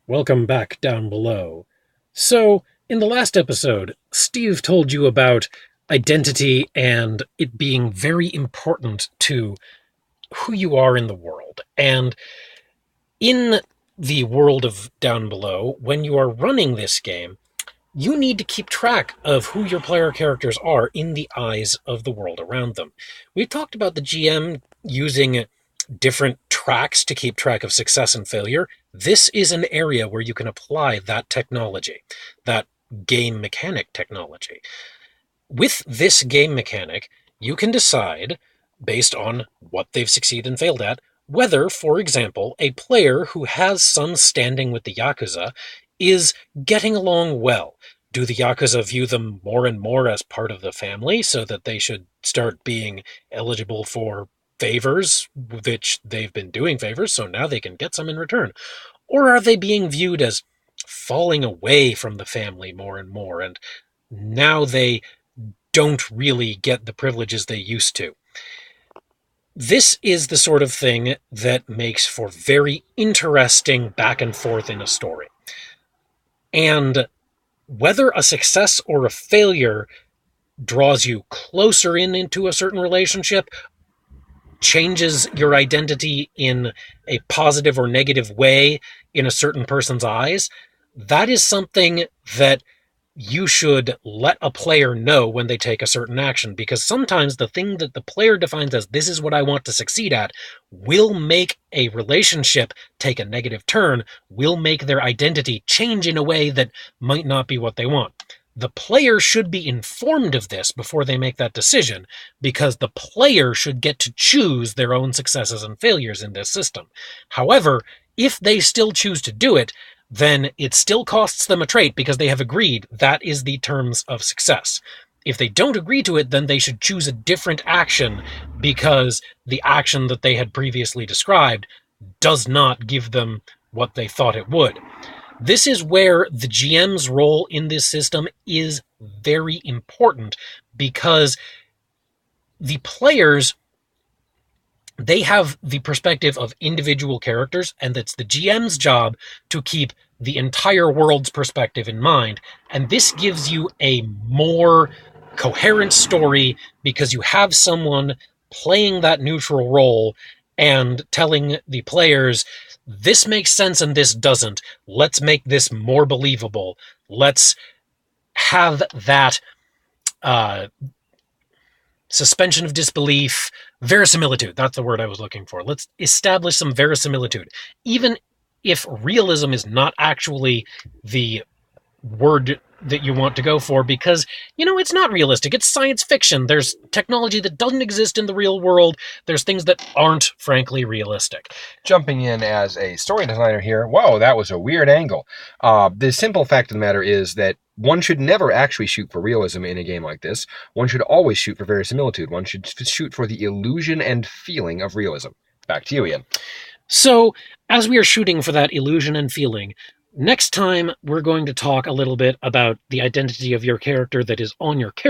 Welcome back down below. So, in the last episode, Steve told you about identity and it being very important to who you are in the world. And in the world of Down Below, when you are running this game, you need to keep track of who your player characters are in the eyes of the world around them. We've talked about the GM using different tracks to keep track of success and failure. This is an area where you can apply that technology, that game mechanic technology. With this game mechanic, you can decide, based on what they've succeeded and failed at, whether, for example, a player who has some standing with the Yakuza is getting along well. Do the Yakuza view them more and more as part of the family so that they should start being eligible for favors, which they've been doing favors, so now they can get some in return? Or are they being viewed as falling away from the family more and more, and now they don't really get the privileges they used to? This is the sort of thing that makes for very interesting back and forth in a story. And whether a success or a failure draws you closer into a certain relationship, changes your identity in a positive or negative way in a certain person's eyes, that is something that you should let a player know when they take a certain action, because sometimes the thing that the player defines as this is what I want to succeed at will make a relationship take a negative turn, will make their identity change in a way that might not be what they want. The player should be informed of this before they make that decision, because the player should get to choose their own successes and failures in this system. However, if they still choose to do it, then it still costs them a trait because they have agreed that is the terms of success. If they don't agree to it, then they should choose a different action because the action that they had previously described does not give them what they thought it would. This is where the GM's role in this system is very important, because the players, they have the perspective of individual characters, and it's the GM's job to keep the entire world's perspective in mind. And this gives you a more coherent story because you have someone playing that neutral role and telling the players, this makes sense and this doesn't. Let's make this more believable. Let's have that suspension of disbelief, verisimilitude. That's the word I was looking for. Let's establish some verisimilitude. Even if realism is not actually the word that you want to go for, because, it's not realistic. It's science fiction. There's technology that doesn't exist in the real world. There's things that aren't, frankly, realistic. Jumping in as a story designer here, whoa, that was a weird angle. The simple fact of the matter is that one should never actually shoot for realism in a game like this. One should always shoot for verisimilitude. One should shoot for the illusion and feeling of realism. Back to you, Ian. So, as we are shooting for that illusion and feeling, next time we're going to talk a little bit about the identity of your character that is on your character